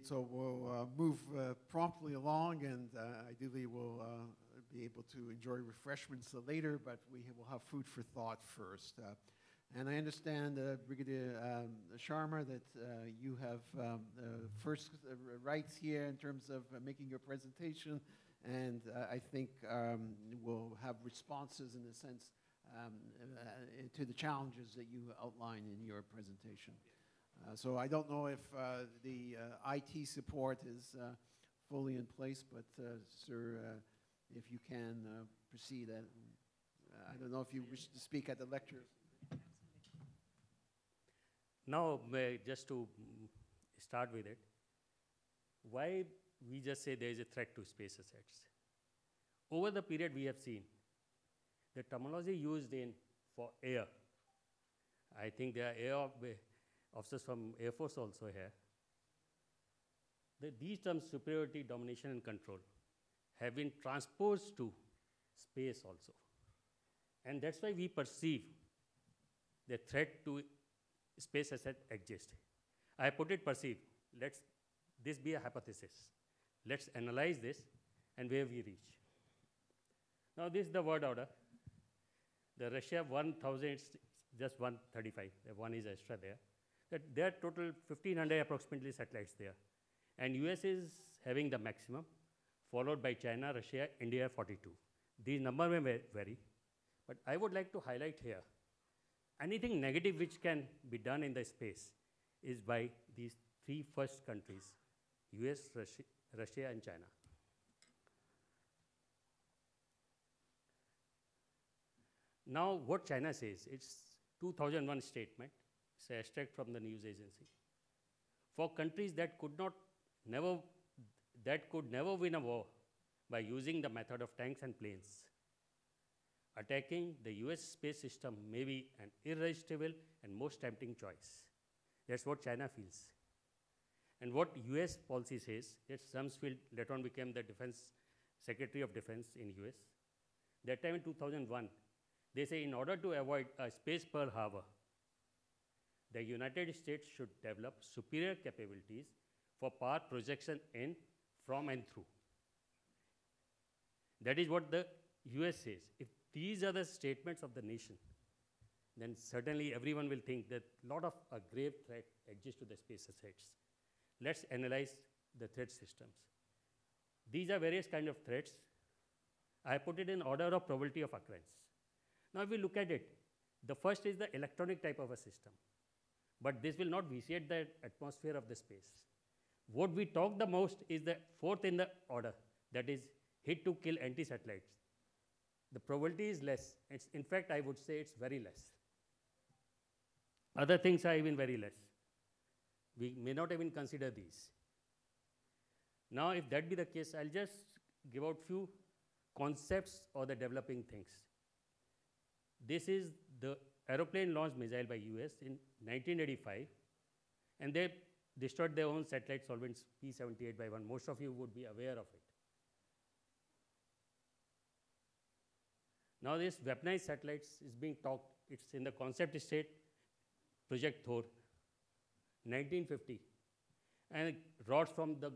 so we'll move promptly along, and ideally we'll be able to enjoy refreshments later, but we will have food for thought first. And I understand, Brigadier Sharma, that you have first rights here in terms of making your presentation, and I think we'll have responses in a sense to the challenges that you outline in your presentation. So I don't know if the IT support is fully in place, but sir, if you can proceed. I don't know if you wish to speak at the lecture. Now, just to start with it, why we just say there is a threat to space assets? Over the period we have seen, the terminology used for air, I think there are air officers from Air Force also here. These terms, superiority, domination, and control, have been transposed to space also. And that's why we perceive the threat to space asset exists. I put it perceive. Let's this be a hypothesis. Let's analyze this and where we reach. Now this is the word order. The Russia 1,000, it's just 135. One is extra there. There are total 1,500 approximately satellites there. And US is having the maximum, followed by China, Russia, India 42. These numbers may vary. But I would like to highlight here, anything negative which can be done in the space is by these three first countries, US, Russia, and China. Now, what China says, it's 2001 statement, it's an extract from the news agency. For countries that could never win a war by using the method of tanks and planes, attacking the US space system may be an irresistible and most tempting choice. That's what China feels. And what US policy says, that Rumsfeld later on became the Secretary of Defense in US. That time in 2001, they say in order to avoid a space Pearl Harbor, the United States should develop superior capabilities for power projection in, from, and through. That is what the US says. If these are the statements of the nation, then certainly everyone will think that a lot of a grave threat exists to the space assets. Let's analyze the threat systems. These are various kinds of threats. I put it in order of probability of occurrence. Now, if we look at it, the first is the electronic type of a system. But this will not vitiate the atmosphere of the space. What we talk the most is the fourth in the order, that is hit to kill anti-satellites. The probability is less. It's, in fact, I would say it's very less. Other things are even very less. We may not even consider these. Now, if that be the case, I'll just give out few concepts or the developing things. This is the aeroplane launched missile by US in 1985, and they destroyed their own satellite solvents P-78/1. Most of you would be aware of it. Now this weaponized satellites is being talked, it's in the concept state, Project Thor, 1950. And rods from the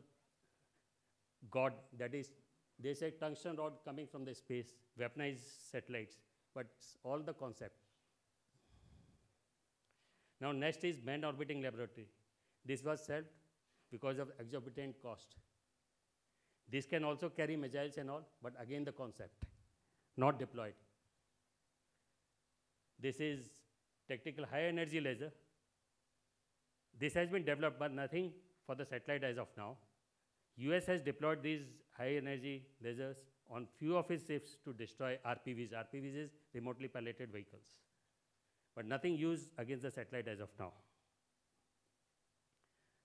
God, that is, they say tungsten rod coming from the space, weaponized satellites, but it's all the concept. Now next is manned orbiting laboratory. This was shelved because of exorbitant cost. This can also carry missiles and all, but again the concept, not deployed. This is tactical high energy laser. This has been developed, but nothing for the satellite as of now. US has deployed these high energy lasers on few of its ships to destroy RPVs. RPVs is remotely piloted vehicles, but nothing used against the satellite as of now.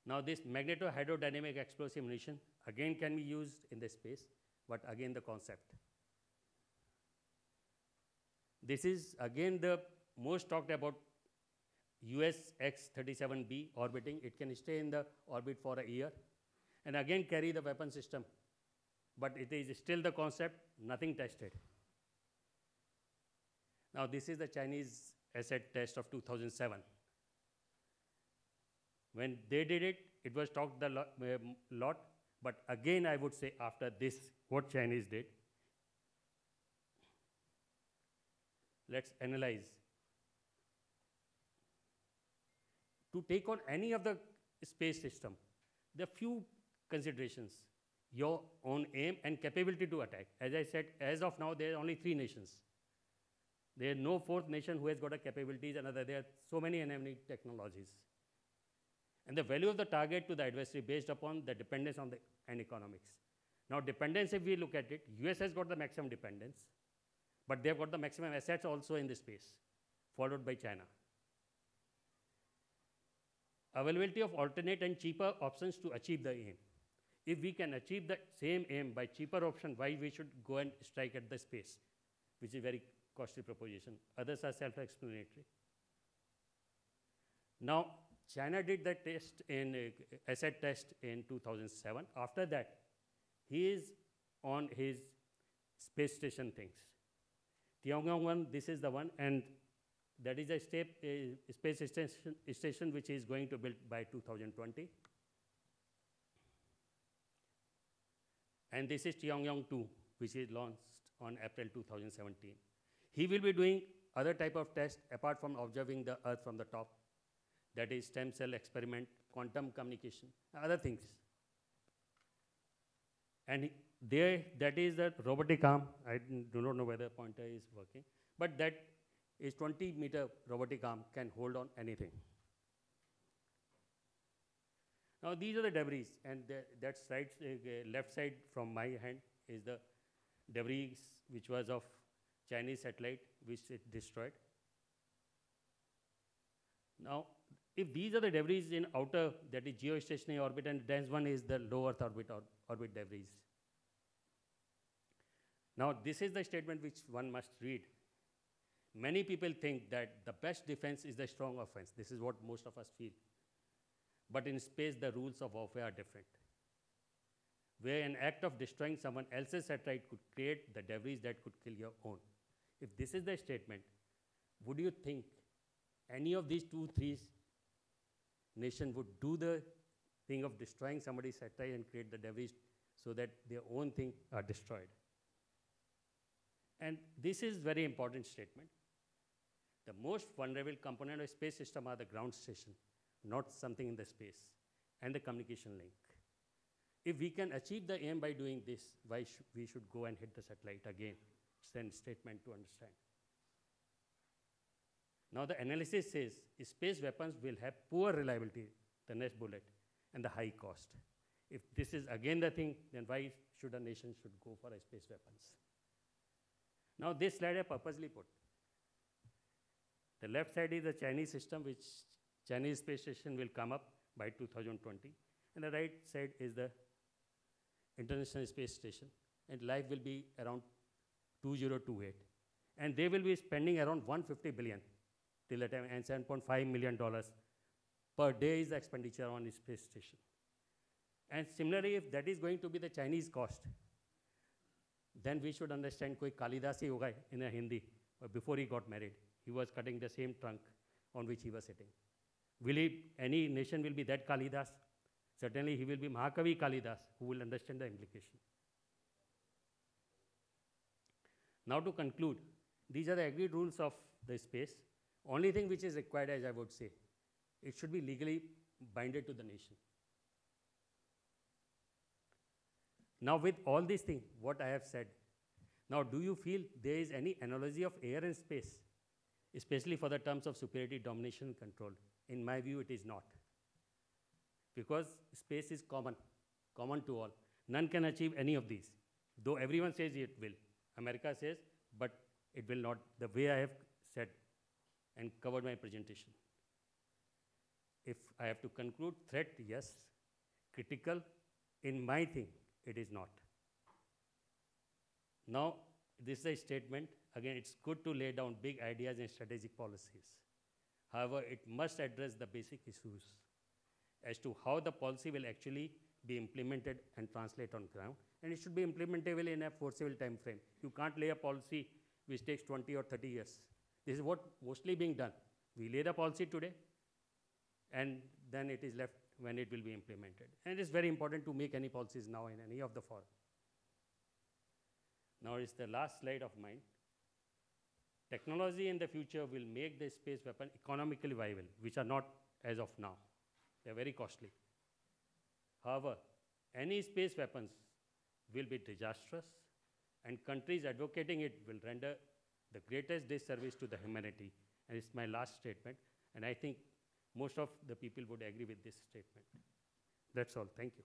Now this magneto-hydrodynamic explosive munition again can be used in the space, but again the concept. This is again the most talked about US X-37B orbiting. It can stay in the orbit for a year and again carry the weapon system, but it is still the concept, nothing tested. Now this is the Chinese asset test of 2007. When they did it, it was talked a lot, but again I would say after this, what Chinese did, let's analyze. To take on any of the space system, there are few considerations. Your own aim and capability to attack. As I said, as of now, there are only 3 nations. There is no 4th nation who has got a capabilities, another. There are so many enabling technologies. And the value of the target to the adversary based upon the dependence on the and economics. Now, dependence, if we look at it, US has got the maximum dependence, but they've got the maximum assets also in the space, followed by China. Availability of alternate and cheaper options to achieve the aim. If we can achieve the same aim by cheaper option, why we should go and strike at the space, which is very costly proposition. Others are self-explanatory. Now, China did the test in asset test in 2007. After that, he is on his space station things. Tiangong-1, this is the one, and that is a space station which is going to build by 2020. And this is Tiangong-2, which is launched on April 2017. He will be doing other type of tests apart from observing the Earth from the top. That is stem cell experiment, quantum communication, other things. And that is the robotic arm. I do not know whether pointer is working, but that is 20-meter robotic arm, can hold on anything. Now these are the debris, and that side, left side from my hand is the debris which was of Chinese satellite which it destroyed. Now, if these are the debris in outer, that is geostationary orbit, and dense one is the low Earth orbit debris. Now, this is the statement which one must read. Many people think that the best defense is the strong offense. This is what most of us feel. But in space, the rules of warfare are different. Where an act of destroying someone else's satellite could create the debris that could kill your own. If this is the statement, would you think any of these 2-3 nations would do the thing of destroying somebody's satellite and create the debris so that their own things are destroyed? And this is very important statement. The most vulnerable component of a space system are the ground station, not something in the space, and the communication link. If we can achieve the aim by doing this, why we should go and hit the satellite again? Send statement to understand. Now the analysis says space weapons will have poor reliability, the next bullet, and the high cost. If this is again the thing, then why should a nation should go for a space weapons? Now this slide I purposely put. The left side is the Chinese system, which Chinese space station will come up by 2020. And the right side is the International Space Station. And life will be around 2028. And they will be spending around $150 billion till the time, and $7.5 million per day is the expenditure on the space station. And similarly, if that is going to be the Chinese cost, then we should understand koi Kalidas hi hoga in a Hindi. Before he got married, he was cutting the same trunk on which he was sitting. Will any nation will be that Kalidas? Certainly he will be Mahakavi Kalidas, who will understand the implication. Now to conclude, these are the agreed rules of the space. Only thing which is required, as I would say, it should be legally binded to the nation. Now with all these things, what I have said, now do you feel there is any analogy of air and space, especially for the terms of superiority, domination, and control? In my view, it is not. Because space is common to all. None can achieve any of these, though everyone says it will. America says, but it will not, the way I have said and covered my presentation. If I have to conclude, threat, yes. Critical, in my thing, it is not. Now, this is a statement. Again, it's good to lay down big ideas and strategic policies. However, it must address the basic issues as to how the policy will actually be implemented and translate on ground. And it should be implementable in a foreseeable time frame. You can't lay a policy which takes 20 or 30 years. This is what mostly being done. We lay the policy today, and then it is left when it will be implemented. And it's very important to make any policies now in any of the forum. Now it's the last slide of mine. Technology in the future will make the space weapon economically viable, which are not as of now. They're very costly. However, any space weapons will be disastrous, and countries advocating it will render the greatest disservice to the humanity. And it's my last statement, and I think most of the people would agree with this statement. That's all. Thank you.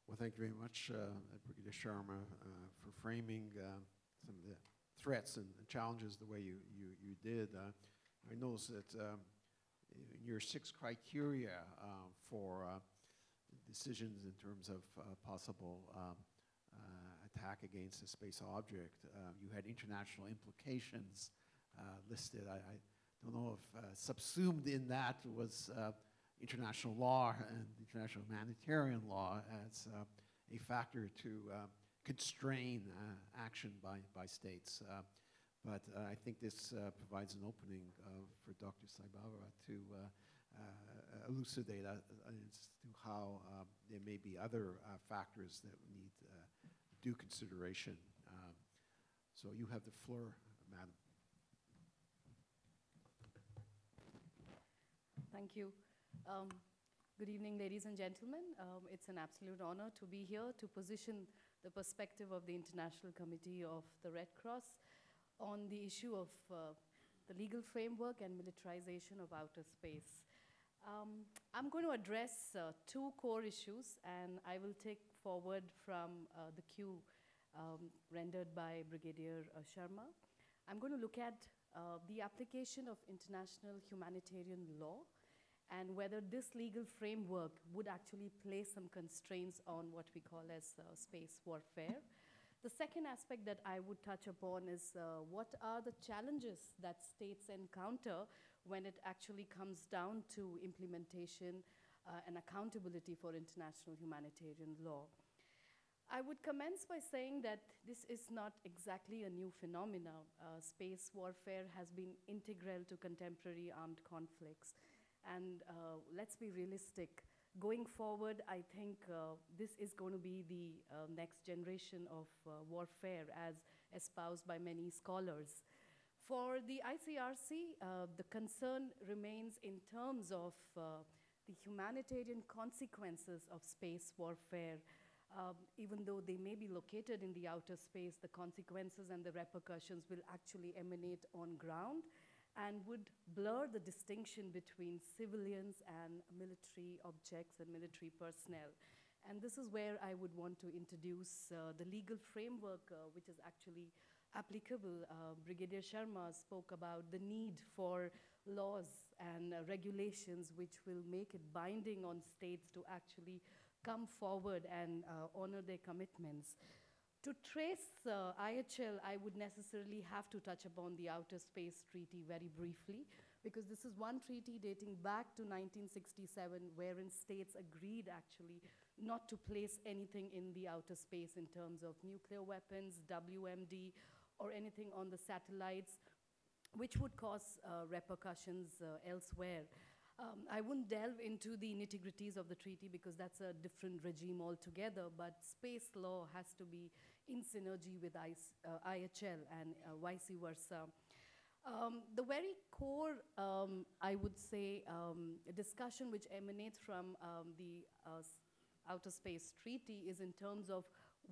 Well, thank you very much, Brigadier Sharma, for framing some of the threats and challenges the way you did. I noticed that in your 6 criteria for decisions in terms of possible attack against a space object, you had international implications listed. I don't know if subsumed in that was international law and international humanitarian law as a factor to constrain action by states. But I think this provides an opening for Dr. Saibaba to elucidate as to how there may be other factors that need due consideration. So you have the floor, Madam. Thank you. Good evening, ladies and gentlemen. It's an absolute honor to be here to position the perspective of the International Committee of the Red Cross on the issue of the legal framework and militarization of outer space. I'm going to address 2 core issues, and I will take forward from the cue rendered by Brigadier Sharma. I'm going to look at the application of international humanitarian law and whether this legal framework would actually place some constraints on what we call as space warfare. The second aspect that I would touch upon is what are the challenges that states encounter when it actually comes down to implementation and accountability for international humanitarian law. I would commence by saying that this is not exactly a new phenomenon. Space warfare has been integral to contemporary armed conflicts. And let's be realistic. Going forward, I think this is going to be the next generation of warfare as espoused by many scholars. For the ICRC, the concern remains in terms of the humanitarian consequences of space warfare. Even though they may be located in the outer space, the consequences and the repercussions will actually emanate on ground and would blur the distinction between civilians and military objects and military personnel. And this is where I would want to introduce the legal framework which is actually applicable. Brigadier Sharma spoke about the need for laws and regulations which will make it binding on states to actually come forward and honor their commitments. To trace IHL, I would necessarily have to touch upon the Outer Space Treaty very briefly, because this is one treaty dating back to 1967, wherein states agreed actually not to place anything in the outer space in terms of nuclear weapons, WMD, or anything on the satellites, which would cause repercussions elsewhere. I wouldn't delve into the nitty-gritties of the treaty because that's a different regime altogether, but space law has to be in synergy with IHL and vice versa. The very core, I would say, discussion which emanates from the Outer Space Treaty is in terms of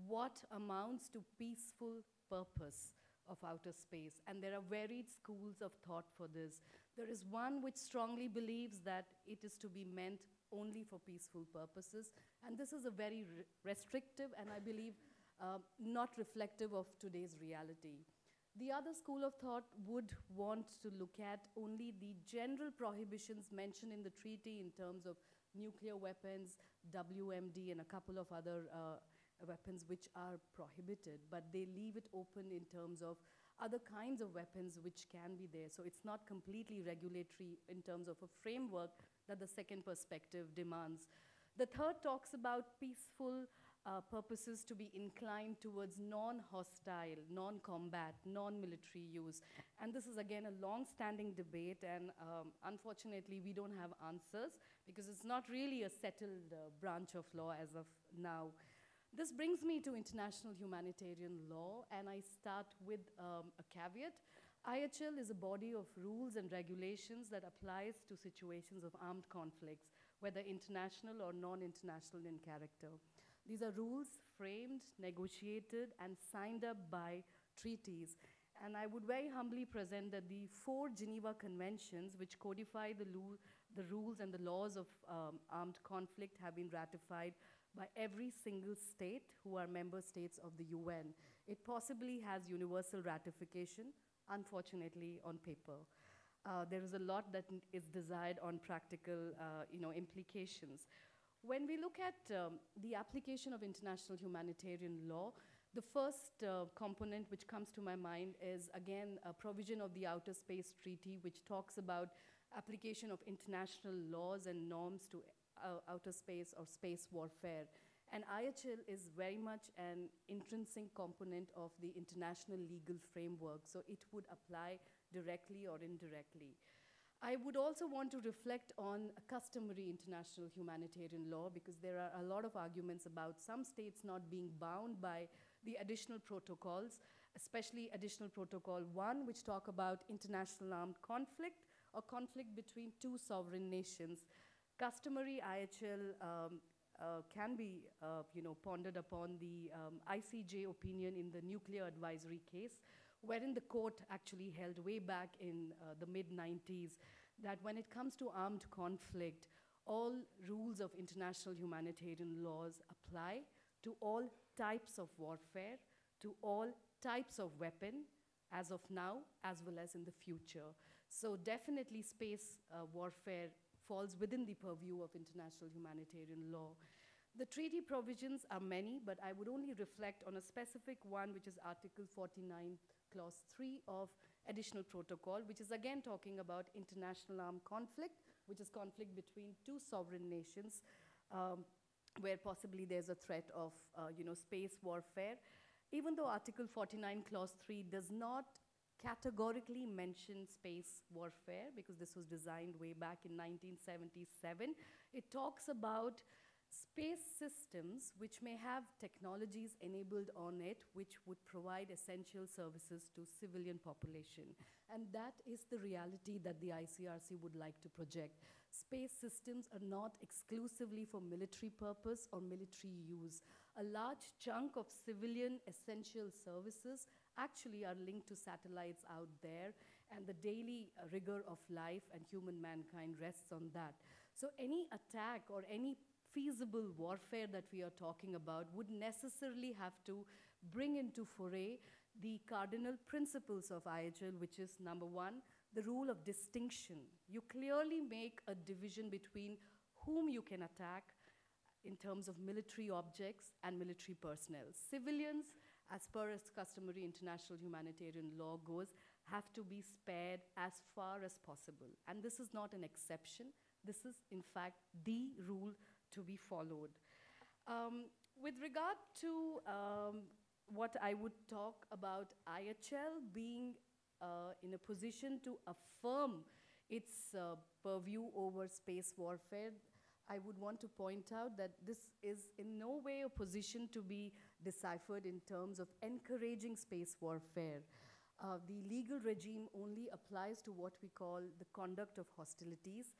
what amounts to peaceful purpose of outer space. And there are varied schools of thought for this. There is one which strongly believes that it is to be meant only for peaceful purposes. And this is a very restrictive and I believe not reflective of today's reality. The other school of thought would want to look at only the general prohibitions mentioned in the treaty in terms of nuclear weapons, WMD, and a couple of other weapons which are prohibited, but they leave it open in terms of other kinds of weapons which can be there. So it's not completely regulatory in terms of a framework that the second perspective demands. The third talks about peaceful purposes to be inclined towards non-hostile, non-combat, non-military use. And this is again a long-standing debate, and unfortunately we don't have answers because it's not really a settled branch of law as of now. This brings me to international humanitarian law, and I start with a caveat. IHL is a body of rules and regulations that applies to situations of armed conflicts, whether international or non-international in character. These are rules framed, negotiated, and signed up by treaties. And I would very humbly present that the 4 Geneva Conventions, which codify the rules and the laws of armed conflict, have been ratified by every single state who are member states of the UN. It possibly has universal ratification, unfortunately, on paper. There is a lot that is desired on practical implications. When we look at the application of international humanitarian law, the first component which comes to my mind is, again, a provision of the Outer Space Treaty, which talks about application of international laws and norms to outer space or space warfare. And IHL is very much an intrinsic component of the international legal framework, so it would apply directly or indirectly. I would also want to reflect on customary international humanitarian law, because there are a lot of arguments about some states not being bound by the additional protocols, especially Additional Protocol 1, which talk about international armed conflict or conflict between 2 sovereign nations. Customary IHL can be pondered upon the ICJ opinion in the nuclear advisory case, wherein the court actually held way back in the mid-90s that when it comes to armed conflict, all rules of international humanitarian laws apply to all types of warfare, to all types of weapon, as of now, as well as in the future. So definitely space warfare falls within the purview of international humanitarian law. The treaty provisions are many, but I would only reflect on a specific one, which is Article 49, Clause 3 of Additional Protocol, which is again talking about international armed conflict, which is conflict between 2 sovereign nations, where possibly there's a threat of space warfare. Even though Article 49, Clause 3 does not categorically mention space warfare, because this was designed way back in 1977, it talks about space systems which may have technologies enabled on it which would provide essential services to civilian population. And that is the reality that the ICRC would like to project. Space systems are not exclusively for military purpose or military use. A large chunk of civilian essential services actually are linked to satellites out there, and the daily rigor of life and human mankind rests on that. So any attack or any feasible warfare that we are talking about would necessarily have to bring into foray the cardinal principles of IHL, which is number 1, the rule of distinction. You clearly make a division between whom you can attack in terms of military objects and military personnel. Civilians, as per as customary international humanitarian law goes, have to be spared as far as possible. And this is not an exception. This is, in fact, the rule to be followed. With regard to what I would talk about IHL being in a position to affirm its purview over space warfare, I would want to point out that this is in no way a position to be deciphered in terms of encouraging space warfare. The legal regime only applies to what we call the conduct of hostilities.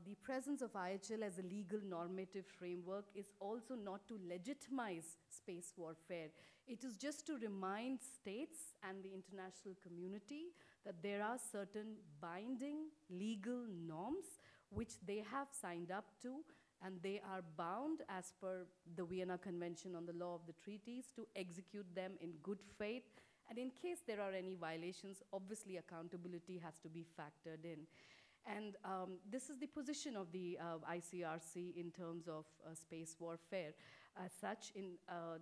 The presence of IHL as a legal normative framework is also not to legitimize space warfare. It is just to remind states and the international community that there are certain binding legal norms which they have signed up to, and they are bound, as per the Vienna Convention on the Law of the Treaties, to execute them in good faith. And in case there are any violations, obviously accountability has to be factored in. And this is the position of the ICRC in terms of space warfare. As such, in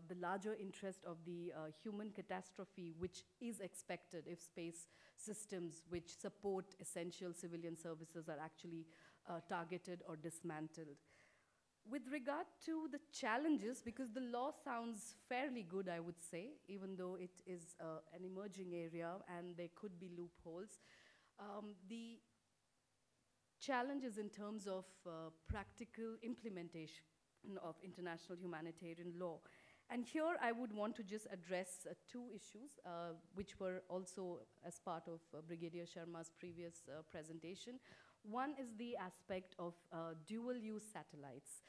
the larger interest of the human catastrophe, which is expected if space systems which support essential civilian services are actually targeted or dismantled. With regard to the challenges, because the law sounds fairly good, I would say, even though it is an emerging area and there could be loopholes, the challenges in terms of practical implementation of international humanitarian law. And here I would want to just address two issues, which were also as part of Brigadier Sharma's previous presentation. One is the aspect of dual-use satellites.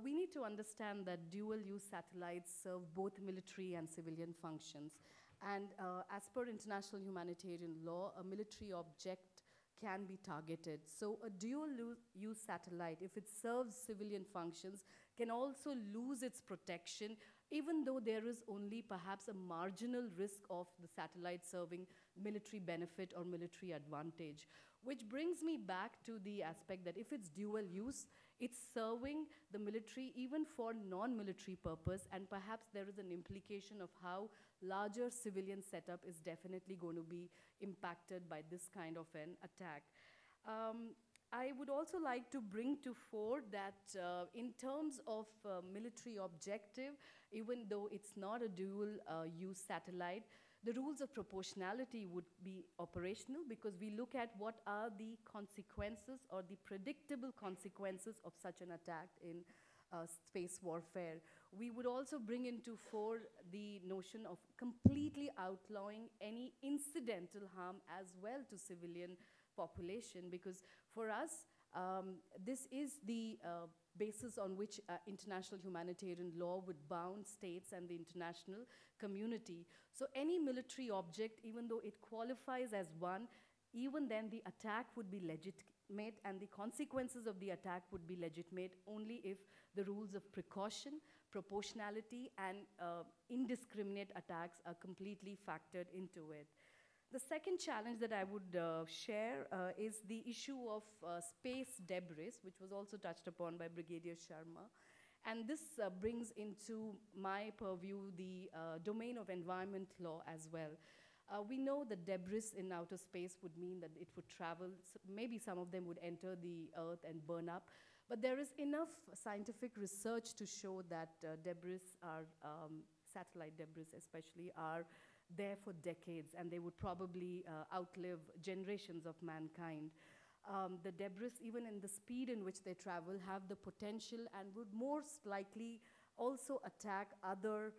We need to understand that dual-use satellites serve both military and civilian functions. And as per international humanitarian law, a military object can be targeted. So a dual-use satellite, if it serves civilian functions, can also lose its protection, even though there is only perhaps a marginal risk of the satellite serving military benefit or military advantage. Which brings me back to the aspect that if it's dual use, it's serving the military even for non-military purpose, and perhaps there is an implication of how larger civilian setup is definitely going to be impacted by this kind of an attack. I would also like to bring to fore that in terms of military objective, even though it's not a dual-use satellite, the rules of proportionality would be operational, because we look at what are the consequences or the predictable consequences of such an attack in space warfare. We would also bring into fore the notion of completely outlawing any incidental harm as well to civilian population, because for us, this is the basis on which international humanitarian law would bound states and the international community. So any military object, even though it qualifies as one, even then the attack would be legitimate, and the consequences of the attack would be legitimate only if the rules of precaution, proportionality, and indiscriminate attacks are completely factored into it. The second challenge that I would share is the issue of space debris, which was also touched upon by Brigadier Sharma. And this brings into my purview the domain of environment law as well. We know that debris in outer space would mean that it would travel, maybe some of them would enter the Earth and burn up, but there is enough scientific research to show that debris are, satellite debris especially, are there for decades, and they would probably outlive generations of mankind. The debris, even in the speed in which they travel, have the potential and would most likely also attack other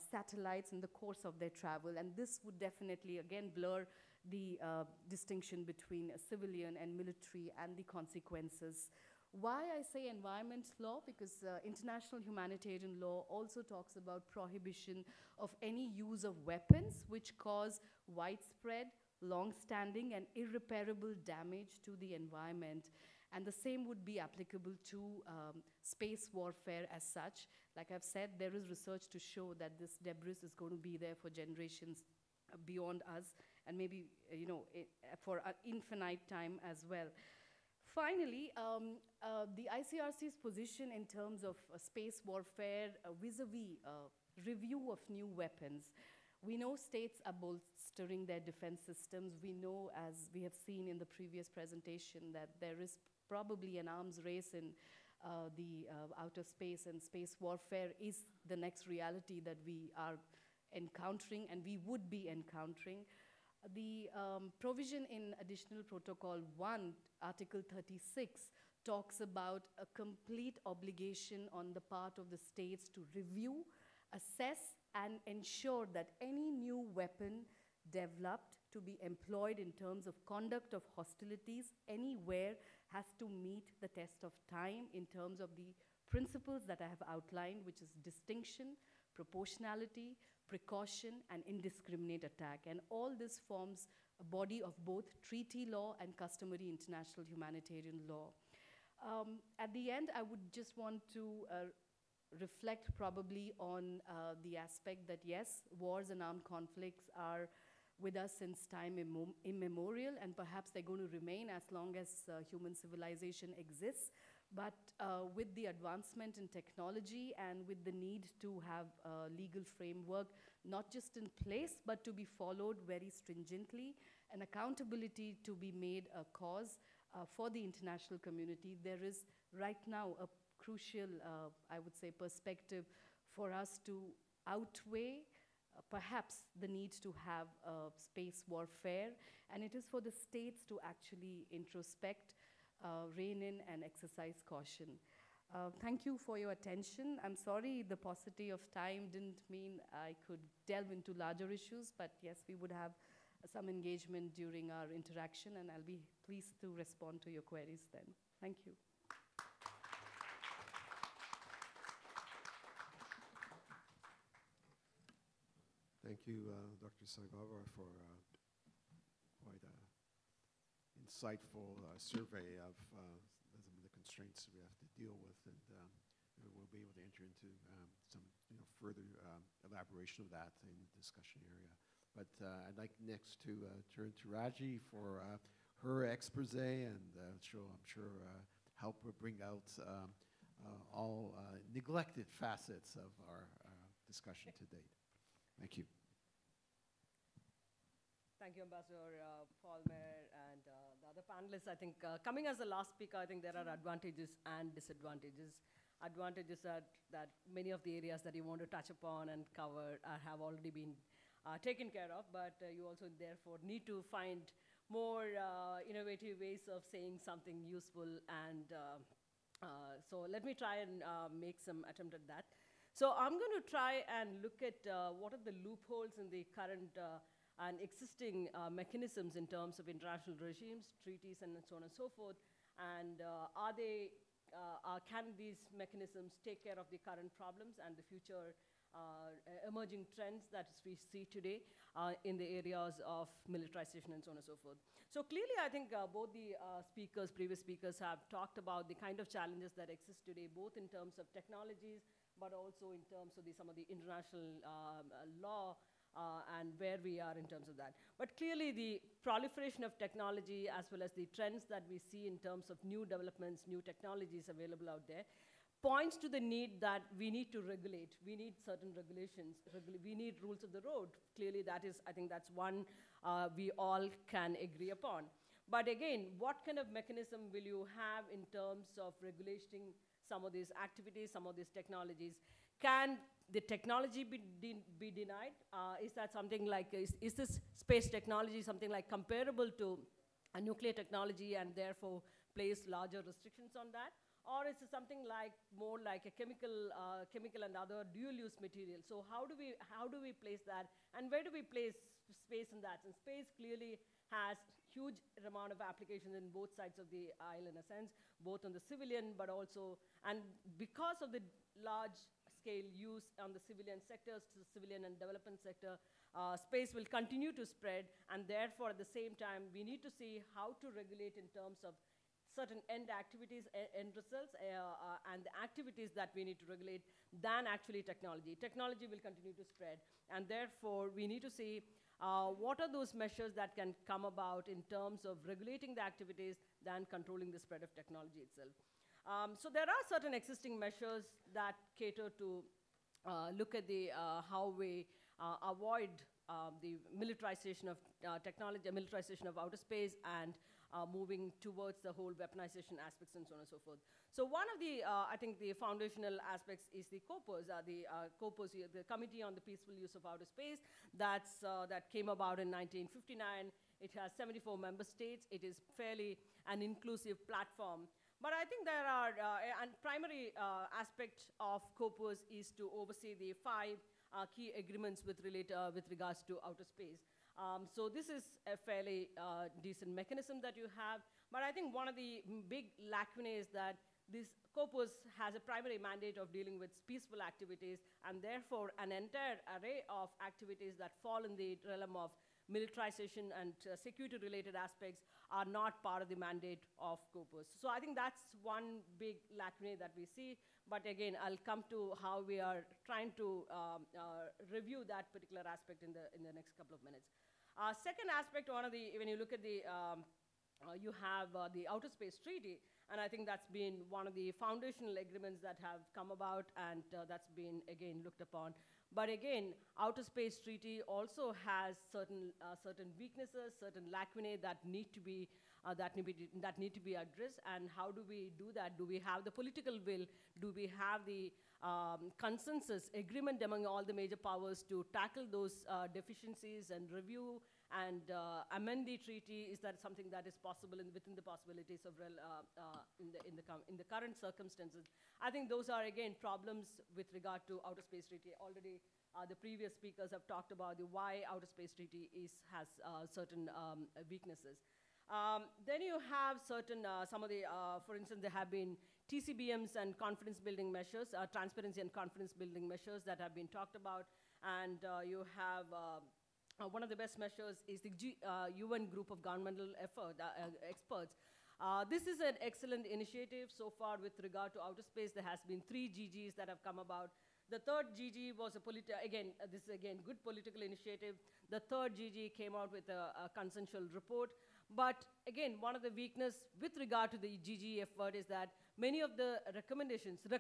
satellites in the course of their travel. And this would definitely, again, blur the distinction between civilian and military and the consequences. Why I say environment law? Because international humanitarian law also talks about prohibition of any use of weapons which cause widespread, long-standing, and irreparable damage to the environment. And the same would be applicable to space warfare as such. Like I've said, there is research to show that this debris is going to be there for generations beyond us, and maybe for an infinite time as well. Finally, the ICRC's position in terms of space warfare vis-a-vis review of new weapons. We know states are bolstering their defense systems. We know, as we have seen in the previous presentation, that there is probably an arms race in the outer space, and space warfare is the next reality that we are encountering and we would be encountering. The provision in Additional Protocol 1, Article 36, talks about a complete obligation on the part of the states to review, assess, and ensure that any new weapon developed to be employed in terms of conduct of hostilities anywhere has to meet the test of time in terms of the principles that I have outlined, which is distinction, proportionality, precaution, and indiscriminate attack. And all this forms a body of both treaty law and customary international humanitarian law. At the end, I would just want to reflect probably on the aspect that yes, wars and armed conflicts are with us since time immemorial, and perhaps they're going to remain as long as human civilization exists. But with the advancement in technology and with the need to have a legal framework, not just in place, but to be followed very stringently, and accountability to be made a cause for the international community, there is right now a crucial, I would say, perspective for us to outweigh perhaps the need to have space warfare, and it is for the states to actually introspect, rein in, and exercise caution. Thank you for your attention. I'm sorry the paucity of time didn't mean I could delve into larger issues, but yes, we would have some engagement during our interaction, and I'll be pleased to respond to your queries then. Thank you. Thank you, Dr. Saibaba, for quite an insightful survey of the constraints we have to deal with, and we'll be able to enter into some further elaboration of that in the discussion area. But I'd like next to turn to Raji for her expose, and she'll, I'm sure, help bring out all neglected facets of our discussion to date. Thank you. Thank you, Ambassador Paul, Meyer, and the other panelists. I think coming as the last speaker, I think there are advantages and disadvantages. Advantages are that many of the areas that you want to touch upon and cover have already been taken care of, but you also therefore need to find more innovative ways of saying something useful, and so let me try and make some attempt at that. So I'm going to try and look at what are the loopholes in the current and existing mechanisms in terms of international regimes, treaties, and so on and so forth, and can these mechanisms take care of the current problems and the future emerging trends that we see today in the areas of militarization and so on and so forth. So clearly, I think both the previous speakers have talked about the kind of challenges that exist today, both in terms of technologies, but also in terms of some of the international law and where we are in terms of that. But clearly, the proliferation of technology as well as the trends that we see in terms of new developments, new technologies available out there, points to the need that we need to regulate. We need certain regulations. We need rules of the road. Clearly, that is, I think that's one we all can agree upon. But again, what kind of mechanism will you have in terms of regulating some of these activities, some of these technologies? Can the technology be denied? Is that something like, is this space technology something like comparable to a nuclear technology and therefore place larger restrictions on that? Or is it something like more like a chemical and other dual-use material? So how do we place that, and where do we place space in that? And space clearly has huge amount of applications in both sides of the aisle, in a sense, both on the civilian, but also, and because of the large-scale use on the civilian sectors, the civilian and development sector, space will continue to spread, and therefore, at the same time, we need to see how to regulate in terms of certain end activities, end results, and the activities that we need to regulate than actually technology. Technology will continue to spread, and therefore, we need to see what are those measures that can come about in terms of regulating the activities than controlling the spread of technology itself. So there are certain existing measures that cater to look at the how we avoid the militarization of technology, militarization of outer space, and moving towards the whole weaponization aspects and so on and so forth. So one of the, I think the foundational aspects is the COPOS, the Committee on the Peaceful Use of Outer Space, that came about in 1959. It has 74 member states. It is fairly an inclusive platform. But I think there are, and primary aspect of COPOS is to oversee the 5 key agreements with regards to outer space. So this is a fairly decent mechanism that you have. But I think one of the big lacunae is that this COPOS has a primary mandate of dealing with peaceful activities, and therefore an entire array of activities that fall in the realm of militarization and security-related aspects are not part of the mandate of COPOS. So I think that's one big lacunae that we see. But again, I'll come to how we are trying to review that particular aspect in the next couple of minutes. Second aspect, when you look at the, you have the Outer Space Treaty, And I think that's been one of the foundational agreements that have come about, and that's been, again, looked upon. But again, Outer Space Treaty also has certain weaknesses, certain lacunae that need to be addressed. And how do we do that? Do we have the political will? Do we have the consensus, agreement among all the major powers to tackle those deficiencies and review and amend the treaty? Is that something that is possible within the possibilities of in the current circumstances? I think those are, again, problems with regard to Outer Space Treaty. Already the previous speakers have talked about why Outer Space Treaty has certain weaknesses. Then you have certain, some of the, for instance, there have been TCBMs and confidence building measures, transparency and confidence building measures that have been talked about. And you have, one of the best measures is the UN group of governmental experts. This is an excellent initiative so far with regard to outer space. There has been 3 GGs that have come about. The third GG was this is again good political initiative. The third GG came out with a consensual report. But again, one of the weakness with regard to the GG effort is that many of the recommendations of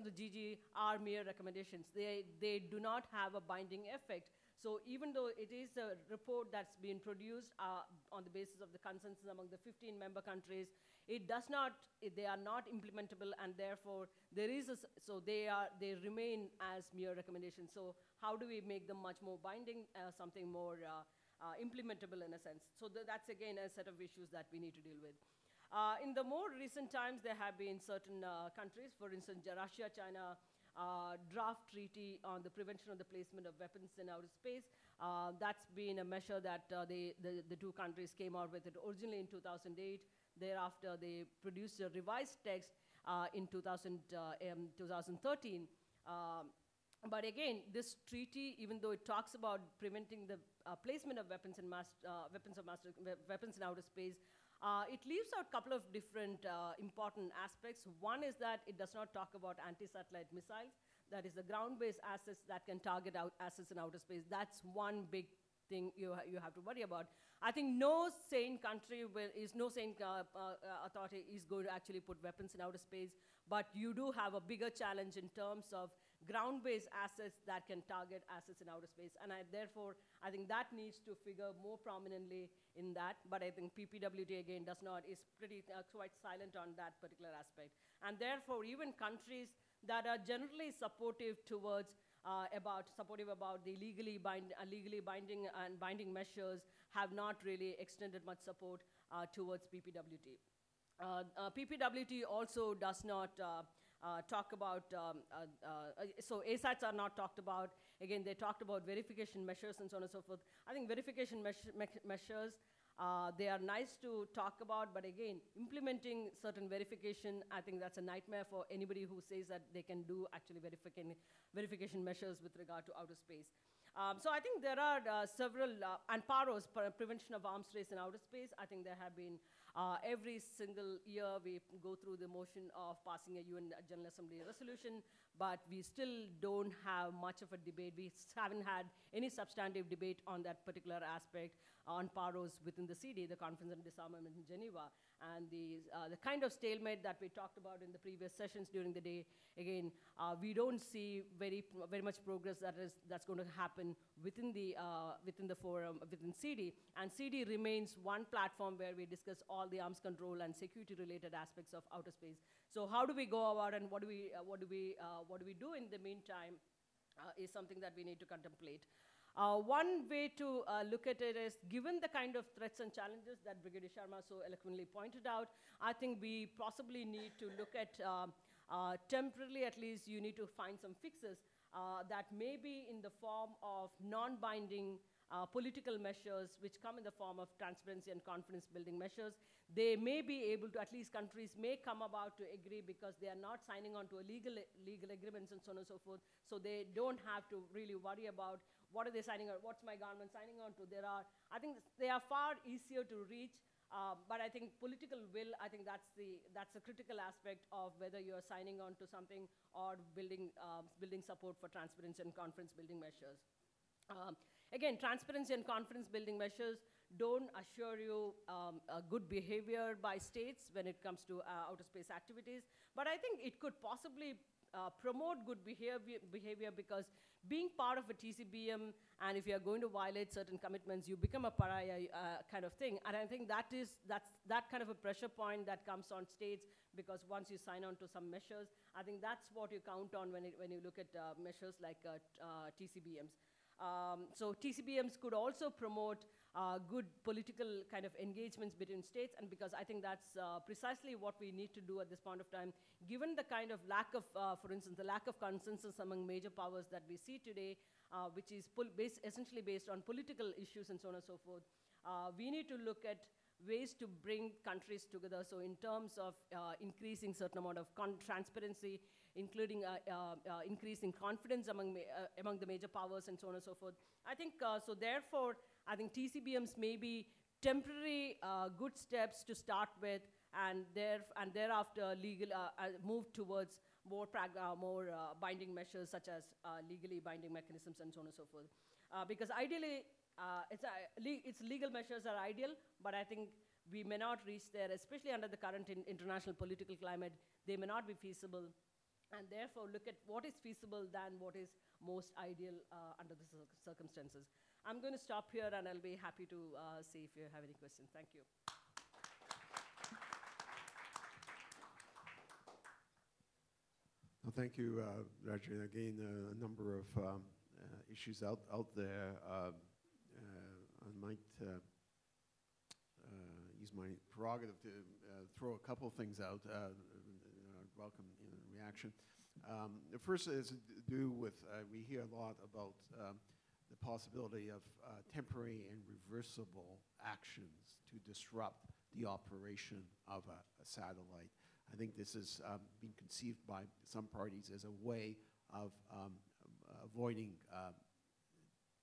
the GG are mere recommendations. They do not have a binding effect. So even though it is a report that's been produced on the basis of the consensus among the 15 member countries, they are not implementable, and therefore they remain as mere recommendations. So how do we make them much more binding, something more implementable in a sense? So that's again a set of issues that we need to deal with. In the more recent times, there have been certain countries, for instance, Russia, China, draft treaty on the prevention of the placement of weapons in outer space. That's been a measure that the two countries came out with it originally in 2008. Thereafter, they produced a revised text in 2013. But again, this treaty, even though it talks about preventing the placement of weapons in outer space, it leaves out a couple of different important aspects. One is that it does not talk about anti-satellite missiles. That is the ground-based assets that can target assets in outer space. That's one big thing you have to worry about. I think no sane country authority is going to actually put weapons in outer space, but you do have a bigger challenge in terms of ground-based assets that can target assets in outer space. And therefore, I think that needs to figure more prominently in that. But I think PPWT, again, is pretty quite silent on that particular aspect. And therefore, even countries that are generally supportive towards about the legally binding and binding measures have not really extended much support towards PPWT. PPWT also does not talk about, so ASATs are not talked about. Again, they talked about verification measures and so on and so forth. I think verification measures, they are nice to talk about, but again, implementing certain verification, I think that's a nightmare for anybody who says that they can do actually verification measures with regard to outer space. So I think there are several, and PAROS, Prevention of Arms Race in Outer Space, I think there have been, every single year we go through the motion of passing a UN General Assembly resolution, but we still don't have much of a debate. We haven't had any substantive debate on that particular aspect on PAROS within the CD, the Conference on Disarmament in Geneva. And the kind of stalemate that we talked about in the previous sessions during the day, again, we don't see very much progress that's going to happen within the forum, within CD. And CD remains one platform where we discuss all the arms control and security-related aspects of outer space. So how do we go about, and what do we do in the meantime is something that we need to contemplate. One way to look at it is, given the kind of threats and challenges that Brigadier Sharma so eloquently pointed out, I think we possibly need to look at, temporarily at least, you need to find some fixes that may be in the form of non-binding political measures which come in the form of transparency and confidence building measures. They may be able to, at least countries may come about to agree because they are not signing on to a legal agreements and so on and so forth. So they don't have to really worry about what are they signing on, what's my government signing on to. I think they are far easier to reach, but I think political will, I think that's a critical aspect of whether you're signing on to something or building support for transparency and confidence building measures. Again, transparency and confidence building measures don't assure you a good behavior by states when it comes to outer space activities. But I think it could possibly promote good behavior because being part of a TCBM, and if you're going to violate certain commitments, you become a pariah kind of thing. And I think that's that kind of a pressure point that comes on states, because once you sign on to some measures, I think that's what you count on when you look at measures like TCBMs. So TCBMs could also promote good political kind of engagements between states, and because I think that's precisely what we need to do at this point of time, given the kind of lack of, for instance, the lack of consensus among major powers that we see today, which is essentially based on political issues and so on and so forth. We need to look at ways to bring countries together. So in terms of increasing certain amount of transparency, including increasing confidence among the major powers and so on and so forth. I think, so therefore, I think TCBMs may be temporary good steps to start with, and thereafter move towards more binding measures such as legally binding mechanisms and so on and so forth. Because ideally, it's legal measures are ideal, but I think we may not reach there, especially under the current international political climate. They may not be feasible, and therefore look at what is feasible than what is most ideal under the circumstances. I'm going to stop here, and I'll be happy to see if you have any questions. Thank you. Well, thank you, Rajay. Again, a number of issues out there. I might use my prerogative to throw a couple things out. Welcome reaction. The first is to do with, we hear a lot about the possibility of temporary and reversible actions to disrupt the operation of a satellite. I think this has been conceived by some parties as a way of avoiding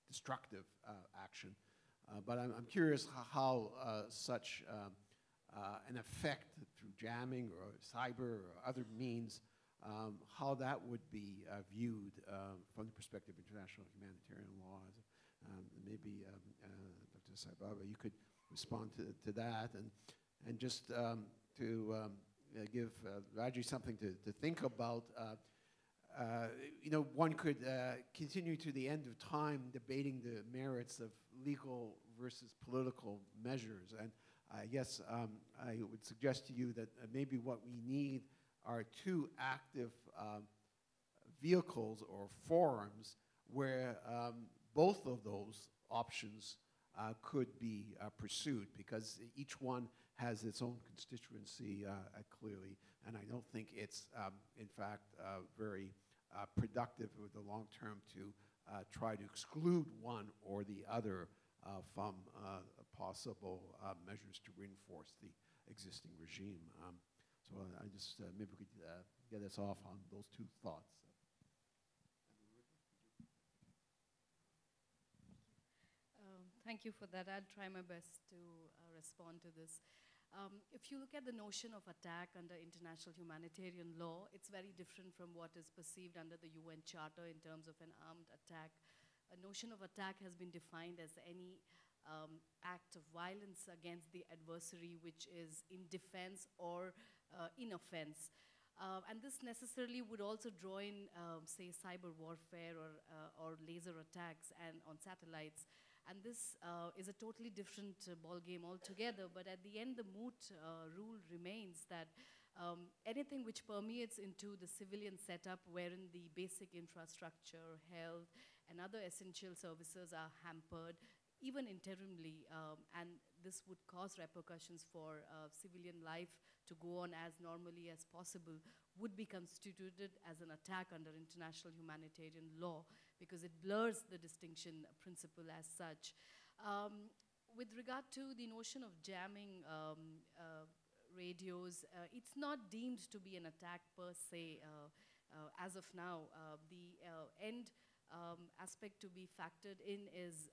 destructive action. But I'm curious how such an effect through jamming or cyber or other means, how that would be viewed from the perspective of international humanitarian law. Maybe Dr. Saibaba, you could respond to that, and just to give Raji something to think about. You know, one could continue to the end of time debating the merits of legal versus political measures. And I guess I would suggest to you that maybe what we need are two active vehicles or forums where both of those options could be pursued, because each one has its own constituency clearly, and I don't think it's, in fact, very productive over the long term to try to exclude one or the other from possible measures to reinforce the existing regime. So I just, maybe we could get us off on those two thoughts. Thank you for that. I'll try my best to respond to this. If you look at the notion of attack under international humanitarian law, it's very different from what is perceived under the UN Charter in terms of an armed attack. A notion of attack has been defined as any act of violence against the adversary which is in defense or in offense. And this necessarily would also draw in, say, cyber warfare or laser attacks and on satellites. And this is a totally different ballgame altogether. But at the end, the moot rule remains that anything which permeates into the civilian setup wherein the basic infrastructure, health, and other essential services are hampered, even interimly, and this would cause repercussions for civilian life to go on as normally as possible, would be constituted as an attack under international humanitarian law, because it blurs the distinction principle as such. With regard to the notion of jamming radios, it's not deemed to be an attack per se as of now. The end aspect to be factored in is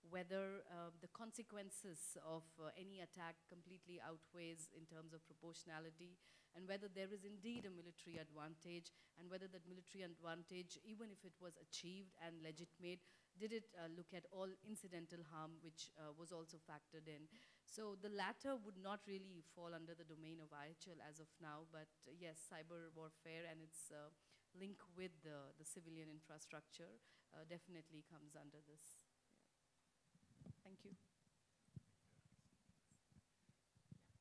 whether the consequences of any attack completely outweighs in terms of proportionality, and whether there is indeed a military advantage, and whether that military advantage, even if it was achieved and legitimate, did it look at all incidental harm, which was also factored in. So the latter would not really fall under the domain of IHL as of now, but yes, cyber warfare and its link with the civilian infrastructure definitely comes under this. Yeah. Thank you.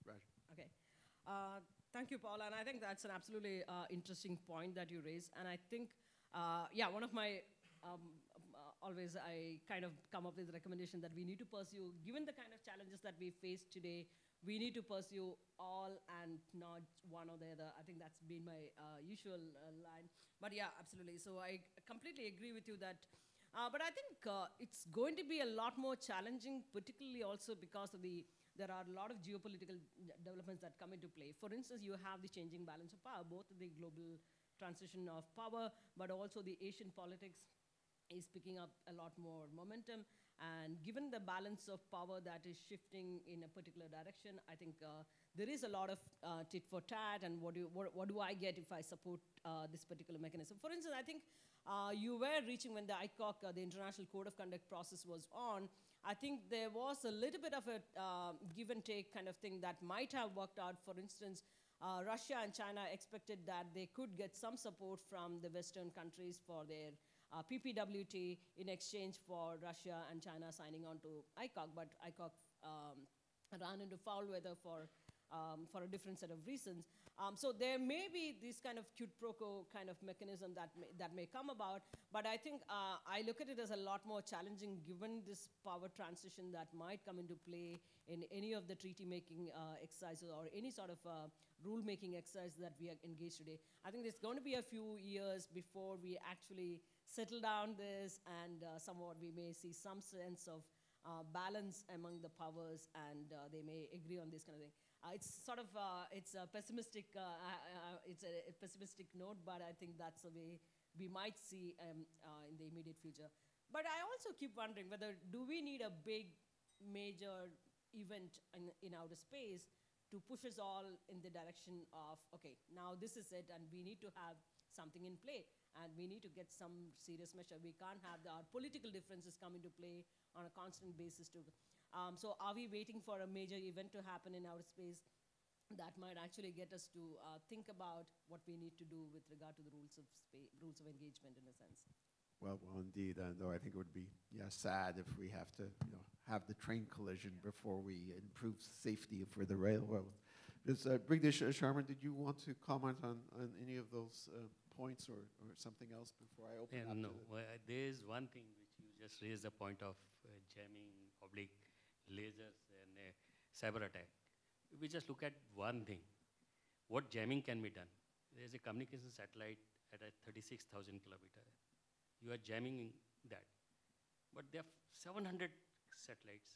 Raj. Okay. Thank you, Paul. And I think that's an absolutely interesting point that you raised. And I think, yeah, one of my, always I kind of come up with a recommendation that we need to pursue, given the kind of challenges that we face today, we need to pursue all and not one or the other. I think that's been my usual line. But yeah, absolutely. So I completely agree with you that, but I think it's going to be a lot more challenging, particularly also because of there are a lot of geopolitical developments that come into play. For instance, you have the changing balance of power, both the global transition of power, but also the Asian politics is picking up a lot more momentum. And given the balance of power that is shifting in a particular direction, I think there is a lot of tit for tat, and what do I get if I support this particular mechanism? For instance, I think you were reaching when the ICOC, the International Code of Conduct process was on, I think there was a little bit of a give and take kind of thing that might have worked out. For instance, Russia and China expected that they could get some support from the Western countries for their PPWT in exchange for Russia and China signing on to ICOC, but ICOC ran into foul weather for a different set of reasons. So there may be this kind of quid pro quo kind of mechanism that may come about, but I think I look at it as a lot more challenging given this power transition that might come into play in any of the treaty-making exercises or any sort of rule-making exercise that we are engaged today. I think there's going to be a few years before we actually settle down this, and somewhat we may see some sense of balance among the powers, and they may agree on this kind of thing. It's sort of it's a pessimistic note, but I think that's the way we might see in the immediate future. But I also keep wondering whether do we need a big major event in outer space to push us all in the direction of, okay, now this is it, and we need to have something in play, and we need to get some serious measure. We can't have our political differences come into play on a constant basis too. So are we waiting for a major event to happen in outer space that might actually get us to think about what we need to do with regard to the rules of engagement in a sense? Well, indeed. Though I think it would be sad if we have to have the train collision before we improve safety for the railroad. Brig Sharma, did you want to comment on any of those points or something else before I open up? No, there is one thing which you just raised, the point of jamming, oblique lasers and cyber attack. If we just look at one thing, what jamming can be done. There is a communication satellite at a 36,000 kilometer. You are jamming that. But there are 700 satellites.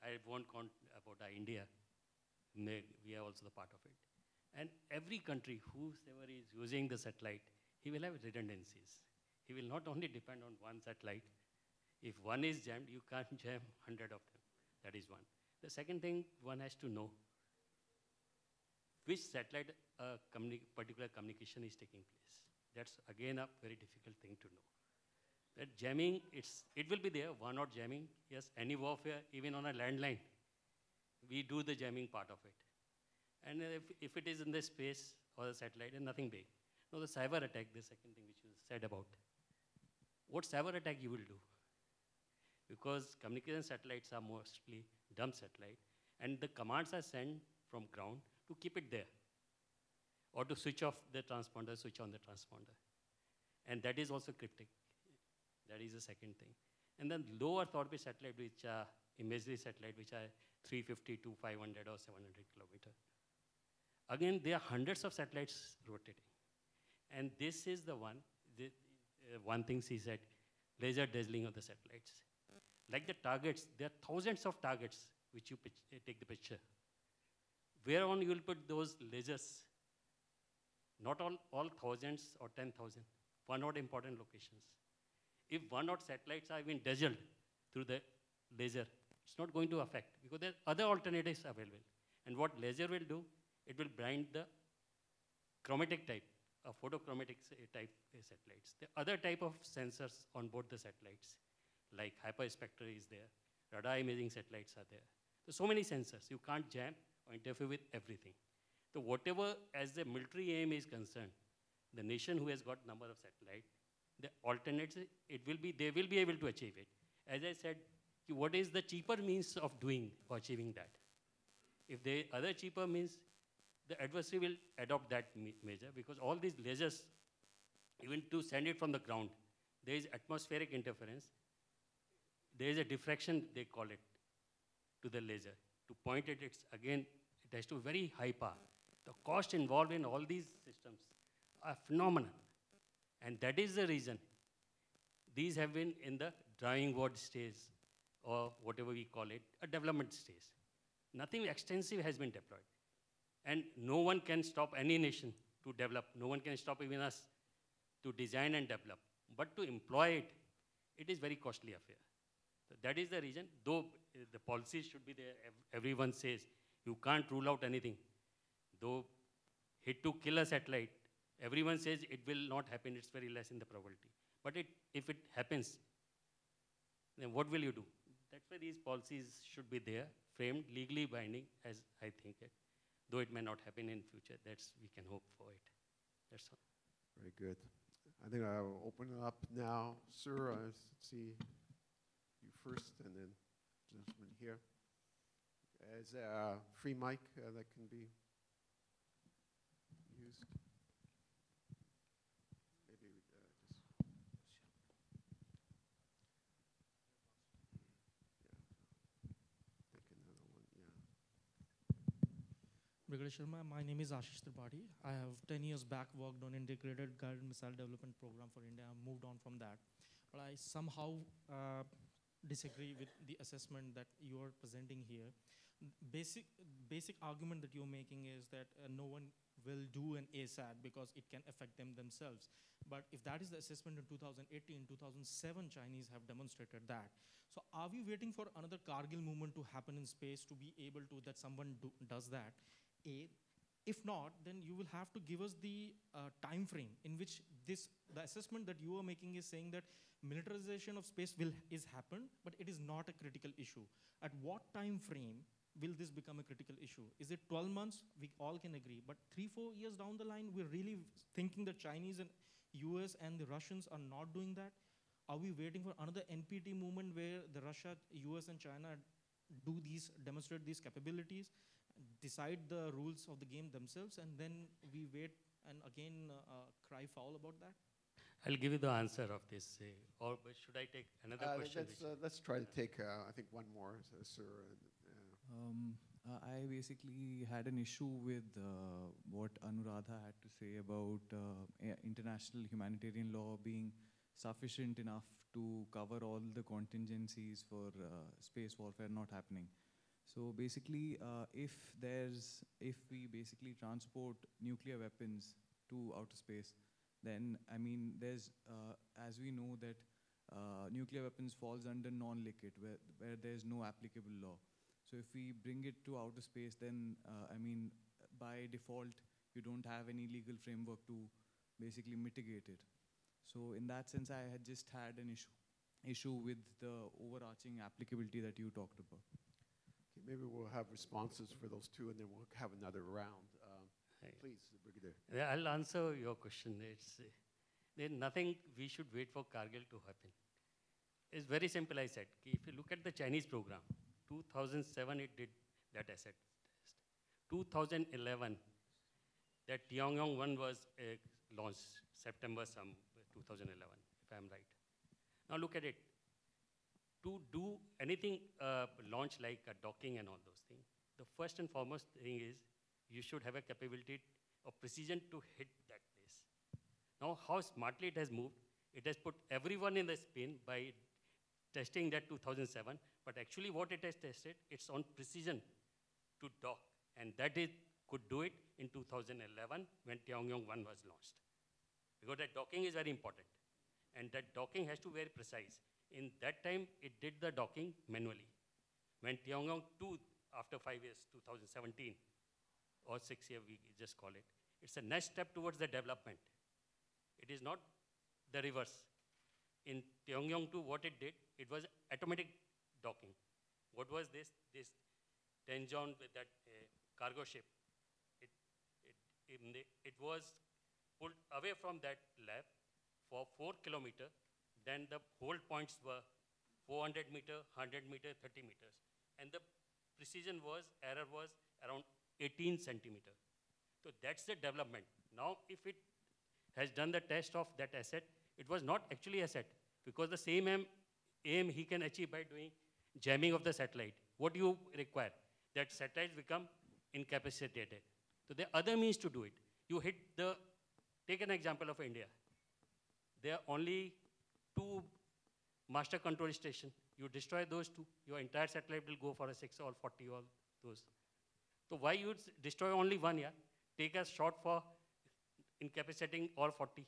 I won't count about India. We are also the part of it. And every country, whoever is using the satellite, he will have redundancies. He will not only depend on one satellite. If one is jammed, you can't jam 100 of them. That is one. The second thing one has to know, which satellite particular communication is taking place. That's again a very difficult thing to know. That jamming, it will be there, one-off jamming. Yes, any warfare, even on a landline, we do the jamming part of it. And if it is in the space or the satellite, then nothing big. Now the cyber attack, the second thing which you said about. What cyber attack you will do? Because communication satellites are mostly dumb satellite, and the commands are sent from ground to keep it there, or to switch off the transponder, switch on the transponder. And that is also cryptic. That is the second thing. And then low Earth orbit satellite, which are imagery satellite, which are 350 to 500 or 700 kilometer. Again, there are hundreds of satellites rotating. And this is the one, one thing she said, laser dazzling of the satellites. Like the targets, there are thousands of targets which you take the picture. Where on you will put those lasers? Not all thousands or 10,000, one or important locations. If one or satellites are even dazzled through the laser, it's not going to affect because there are other alternatives available. And what laser will do, it will blind the chromatic type, photochromatic type satellites. The other type of sensors on board the satellites, like hyperspectra is there, radar imaging satellites are there. There's so many sensors, you can't jam or interfere with everything. So whatever, as the military aim is concerned, the nation who has got number of satellites, the alternates, they will be able to achieve it. As I said, what is the cheaper means of doing or achieving that? If there are other cheaper means, the adversary will adopt that measure because all these lasers, even to send it from the ground, there is atmospheric interference. There is a diffraction, they call it, to the laser. To point it, it has to be very high power. The cost involved in all these systems are phenomenal. And that is the reason these have been in the drawing board stage or whatever we call it, a development stage. Nothing extensive has been deployed. And no one can stop any nation to develop. No one can stop even us to design and develop. But to employ it, it is very costly affair. So that is the reason, though the policies should be there, everyone says you can't rule out anything. Though hit to kill a satellite, everyone says it will not happen, it's very less in the probability. But if it happens, then what will you do? That's why these policies should be there, framed, legally binding, as I think it. Though it may not happen in future, we can hope for it. That's all. Very good. I think I'll open it up now. Sir, I see you first, and then gentleman here. As a free mic that can be used. Maybe just take another one. Brigadier Sharma, my name is Ashish Tripathi. I have 10 years back worked on integrated guided missile development program for India. I moved on from that. But I somehow disagree with the assessment that you are presenting here. Basic argument that you're making is that no one will do an ASAT because it can affect them themselves. But if that is the assessment in 2018, 2007, Chinese have demonstrated that. So are we waiting for another Kargil movement to happen in space to be able to, that someone does that? A, if not, then you will have to give us the time frame in which the assessment that you are making is saying that militarization of space is happened, but it is not a critical issue. At what time frame will this become a critical issue? Is it 12 months? We all can agree. But 3-4 years down the line, we're really thinking that Chinese and US and the Russians are not doing that? Are we waiting for another NPT movement where the Russia, US and China demonstrate these capabilities, decide the rules of the game themselves, and then we wait and again cry foul about that? I'll give you the answer of this. Or should I take another question? Let's try to take, I think, one more, sir. I basically had an issue with what Anuradha had to say about international humanitarian law being sufficient enough to cover all the contingencies for space warfare not happening. So basically, if we basically transport nuclear weapons to outer space, then I mean, there's as we know that nuclear weapons falls under non-liquid, where there's no applicable law. So if we bring it to outer space, then I mean, by default, you don't have any legal framework to basically mitigate it. So in that sense, I had just had an issue with the overarching applicability that you talked about. Okay, maybe we'll have responses for those two, and then we'll have another round. Please, Brigadier. Yeah, I'll answer your question. There's nothing we should wait for Kargil to happen. It's very simple, I said. If you look at the Chinese program, 2007 it did that asset test. 2011, that Tiangyong-1 was launched, September 2011, if I'm right. Now look at it. To do anything, launch like a docking and all those things, the first and foremost thing is you should have a capability of precision to hit that place. Now, how smartly it has moved, it has put everyone in the spin by testing that 2007, but actually what it has tested, it's on precision to dock, and that it could do it in 2011 when Tiangyong-1 was launched. Because that docking is very important. And that docking has to be very precise. In that time, it did the docking manually. When Tiangong 2, after 5 years, 2017, or 6 years, we just call it, it's a next step towards the development. It is not the reverse. In Tiangong 2, what it did, it was automatic docking. What was this? This Tenjon with that cargo ship. It was pulled away from that lab for 4 kilometers. Then the hold points were 400 meter, 100 meter, 30 meters. And the precision error was around 18 centimeters. So that's the development. Now, if it has done the test of that asset, it was not actually asset, because the same aim he can achieve by doing jamming of the satellite. What do you require? That satellites become incapacitated. So there are other means to do it. You take an example of India. There are only 2 master control stations. You destroy those 2, your entire satellite will go for a 6 or 40 or those. So why you destroy only 1, yeah? Take a shot for incapacitating all 40.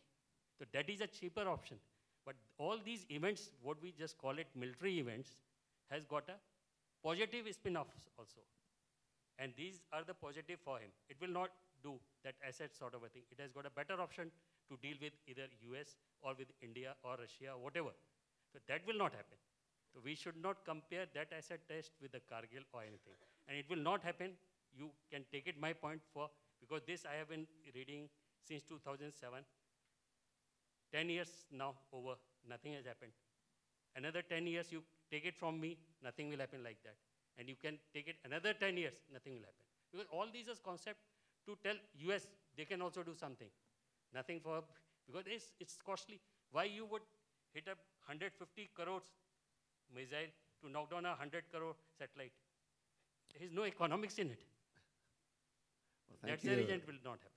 So that is a cheaper option. But all these events, what we just call it military events, has got a positive spin-offs also. And these are the positive for him. It will not do that asset sort of a thing. It has got a better option to deal with either US or with India or Russia or whatever. So that will not happen. So we should not compare that asset test with the Kargil or anything. And it will not happen. You can take it my point for, because this I have been reading since 2007. 10 years now over, nothing has happened. Another 10 years, you take it from me, nothing will happen like that. And you can take it another 10 years, nothing will happen. Because all these are concepts to tell US they can also do something. Nothing for, because it's costly. Why you would hit a 150 crores missile to knock down a 100 crore satellite? There is no economics in it. Well, That's the reason it will not happen.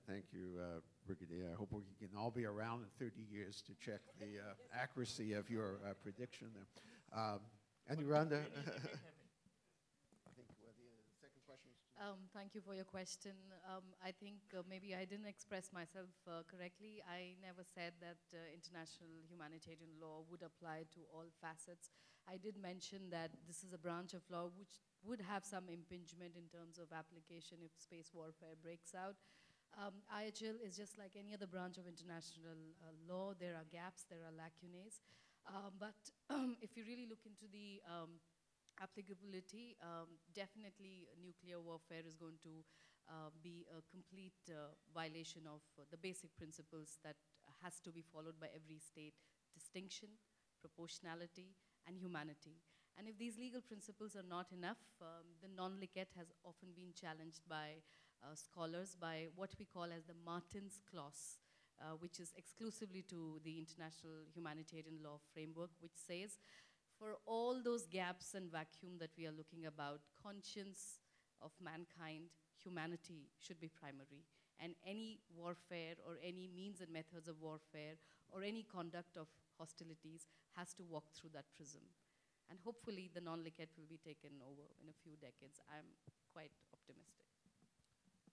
Thank you, Brigadier. I hope we can all be around in 30 years to check the accuracy of your prediction there. Anuradha. I think the second question is Thank you for your question. I think maybe I didn't express myself correctly. I never said that international humanitarian law would apply to all facets. I did mention that this is a branch of law which would have some impingement in terms of application if space warfare breaks out. IHL is just like any other branch of international law. There are gaps, there are lacunae. But if you really look into the applicability, definitely nuclear warfare is going to be a complete violation of the basic principles that has to be followed by every state: distinction, proportionality, and humanity. And if these legal principles are not enough, the non-liquet has often been challenged by scholars by what we call as the Martin's Clause, which is exclusively to the international humanitarian law framework, which says for all those gaps and vacuum that we are looking about, conscience of mankind, humanity should be primary. And any warfare or any means and methods of warfare or any conduct of hostilities has to walk through that prism. And hopefully the non-liquet will be taken over in a few decades. I'm quite optimistic.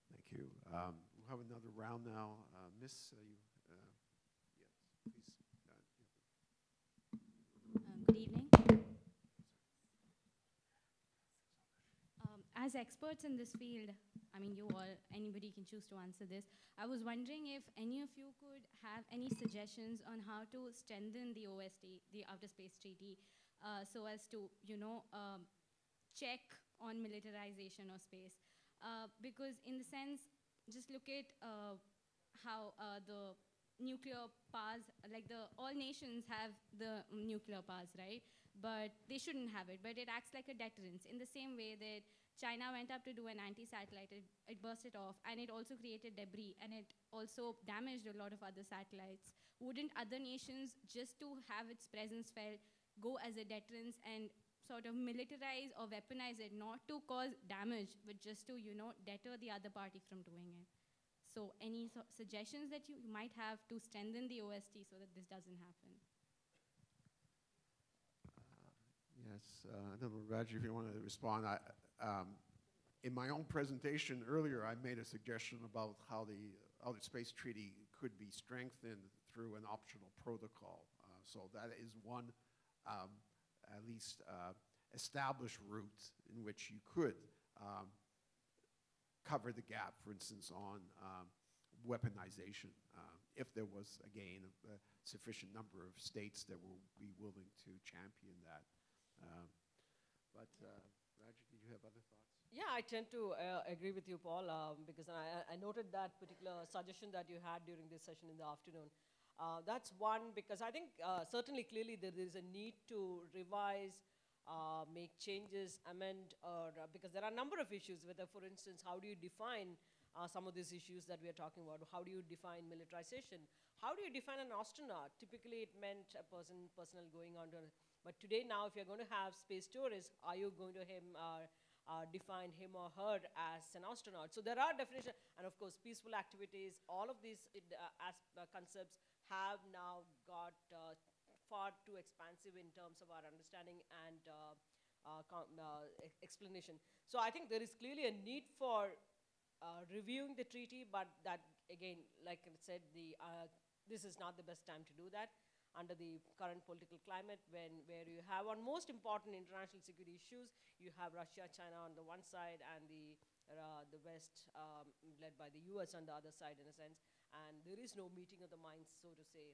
Thank you. We'll have another round now. Miss, yes, please. Good evening. As experts in this field, I mean, you all, anybody can choose to answer this. I was wondering if any of you could have any suggestions on how to strengthen the OST, the Outer Space Treaty, so as to, check on militarization of space. Because in the sense, just look at how the nuclear powers, like all nations have the nuclear powers, right? But they shouldn't have it, but it acts like a deterrence in the same way that China went up to do an anti-satellite, it burst it off, and it also created debris, and it also damaged a lot of other satellites. Wouldn't other nations, just to have its presence felt, go as a deterrence and sort of militarize or weaponize it, not to cause damage, but just to, deter the other party from doing it? So any suggestions that you might have to strengthen the OST so that this doesn't happen? Yes, I don't know, Raj, if you want to respond. In my own presentation earlier, I made a suggestion about how the Outer Space Treaty could be strengthened through an optional protocol. So that is one, at least established route in which you could cover the gap, for instance, on weaponization, if there was, again, a sufficient number of states that will be willing to champion that. Raj, did you have other thoughts? Yeah, I tend to agree with you, Paul, because I noted that particular suggestion that you had during this session in the afternoon. That's one, because I think certainly clearly there is a need to revise, make changes, amend, or because there are a number of issues, whether, for instance, how do you define some of these issues that we are talking about? How do you define militarization? How do you define an astronaut? Typically, it meant a personnel going on to, but today now, if you're going to have space tourists, are you going to define him or her as an astronaut? So there are definitions, and of course, peaceful activities, all of these concepts have now got far too expansive in terms of our understanding and explanation. So I think there is clearly a need for reviewing the treaty, but that, again, like I said, this is not the best time to do that under the current political climate where you have on most important international security issues, you have Russia, China on the one side, and the West led by the US on the other side, in a sense, and there is no meeting of the minds, so to say,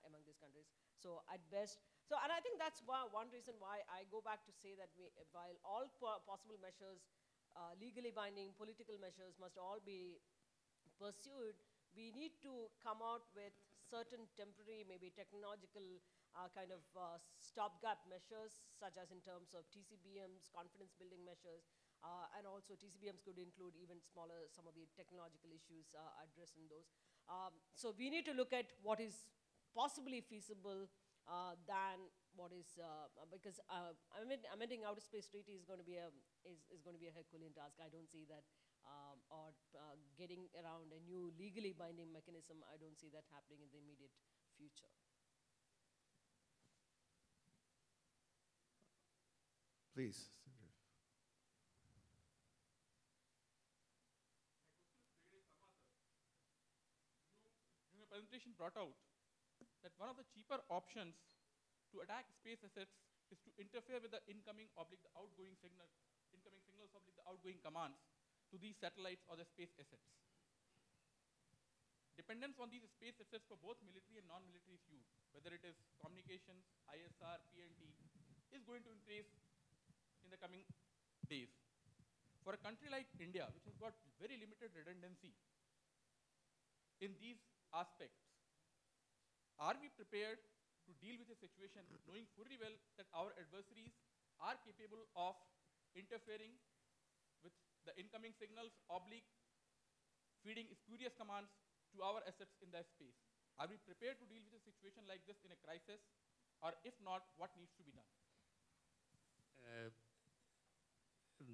among these countries. So at best, and I think that's one reason why I go back to say that while all possible measures, legally binding political measures must all be pursued, we need to come out with certain temporary, maybe technological kind of stopgap measures, such as in terms of TCBMs, confidence building measures, and also TCBMs could include even smaller, some of the technological issues addressed in those. So we need to look at what is possibly feasible than what is, because amending outer space treaty is going to be a Herculean task. I don't see that, or getting around a new legally binding mechanism, I don't see that happening in the immediate future. Please. Your presentation brought out that one of the cheaper options to attack space assets is to interfere with the incoming oblique the outgoing signals oblique the outgoing commands to these satellites or the space assets. Dependence on these space assets for both military and non-military use, whether it is communications, ISR, PNT, is going to increase in the coming days. For a country like India, which has got very limited redundancy in these aspects, are we prepared to deal with a situation knowing fully well that our adversaries are capable of interfering with the incoming signals, oblique feeding spurious commands to our assets in that space? Are we prepared to deal with a situation like this in a crisis? Or if not, what needs to be done?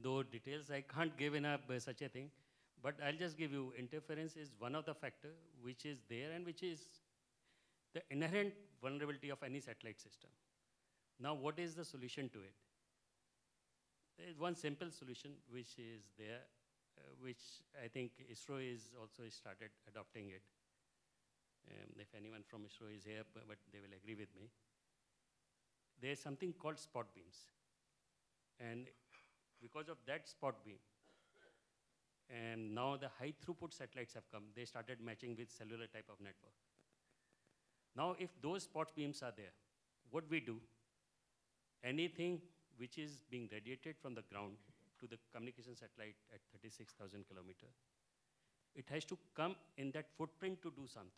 Though details I can't give in such a thing, but I'll just give you, interference is one of the factors which is there and which is the inherent vulnerability of any satellite system. Now, what is the solution to it? There is one simple solution which is there, which I think ISRO is also started adopting it. If anyone from ISRO is here, but they will agree with me. There's something called spot beams. And because of that spot beam, and now the high throughput satellites have come, they started matching with cellular type of network. Now, if those spot beams are there, what we do, anything which is being radiated from the ground to the communication satellite at 36,000 kilometers, it has to come in that footprint to do something.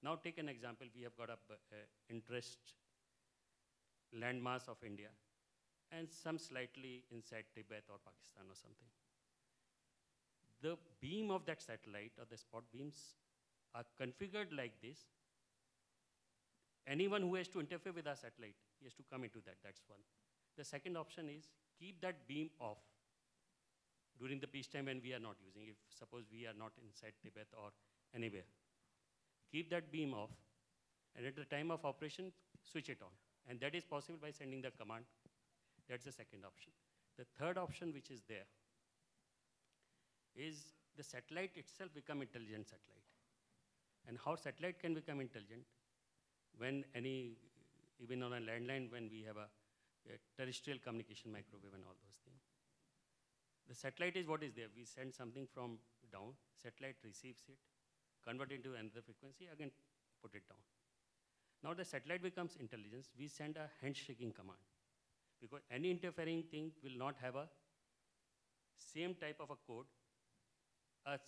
Now take an example, we have got a interest landmass of India and some slightly inside Tibet or Pakistan or something. The beam of that satellite or the spot beams are configured like this. Anyone who has to interfere with our satellite, he has to come into that, that's one. The second option is keep that beam off during the peacetime when we are not using, if suppose we are not inside Tibet or anywhere. Keep that beam off, and at the time of operation, switch it on. And that is possible by sending the command. That's the second option. The third option which is there is the satellite itself become intelligent satellite. And how satellite can become intelligent when even on a landline, when we have a terrestrial communication, microwave and all those things. The satellite is what is there. We send something from down, satellite receives it, convert it into another frequency, again put it down. Now the satellite becomes intelligence. We send a handshaking command, because any interfering thing will not have a same type of a code. A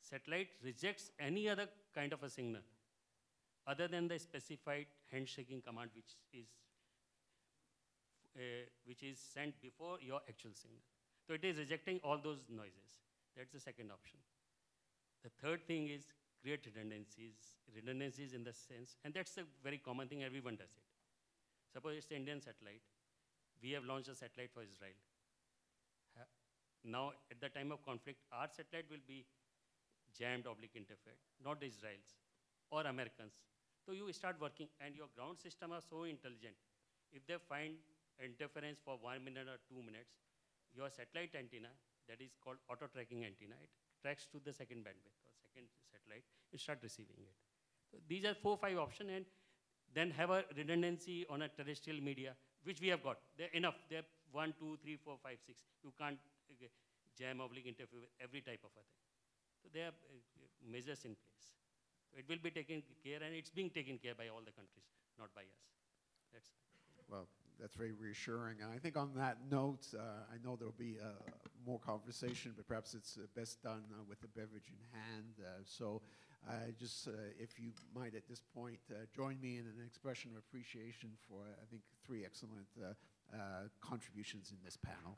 satellite rejects any other kind of a signal other than the specified handshaking command which is sent before your actual signal. So it is rejecting all those noises. That's the second option. The third thing is create redundancies in the sense, and that's a very common thing, everyone does it. Suppose it's the Indian satellite. We have launched a satellite for Israel. Now, at the time of conflict, our satellite will be jammed, interfered, not Israel's or Americans. So you start working, and your ground system are so intelligent. If they find interference for 1 minute or 2 minutes, your satellite antenna, that is called auto-tracking antenna, it tracks to the second bandwidth or second satellite, it starts receiving it. So these are 4 or 5 options, and then have a redundancy on a terrestrial media, which we have got. They're enough. They're 1, 2, 3, 4, 5, 6. You can't jam or interfere with every type of a thing. So there are measures in place. So it will be taken care, and it's being taken care by all the countries, not by us. That's Well, that's very reassuring. And I think on that note, I know there will be more conversation, but perhaps it's best done with the beverage in hand. So if you might at this point join me in an expression of appreciation for, I think, 3 excellent contributions in this panel.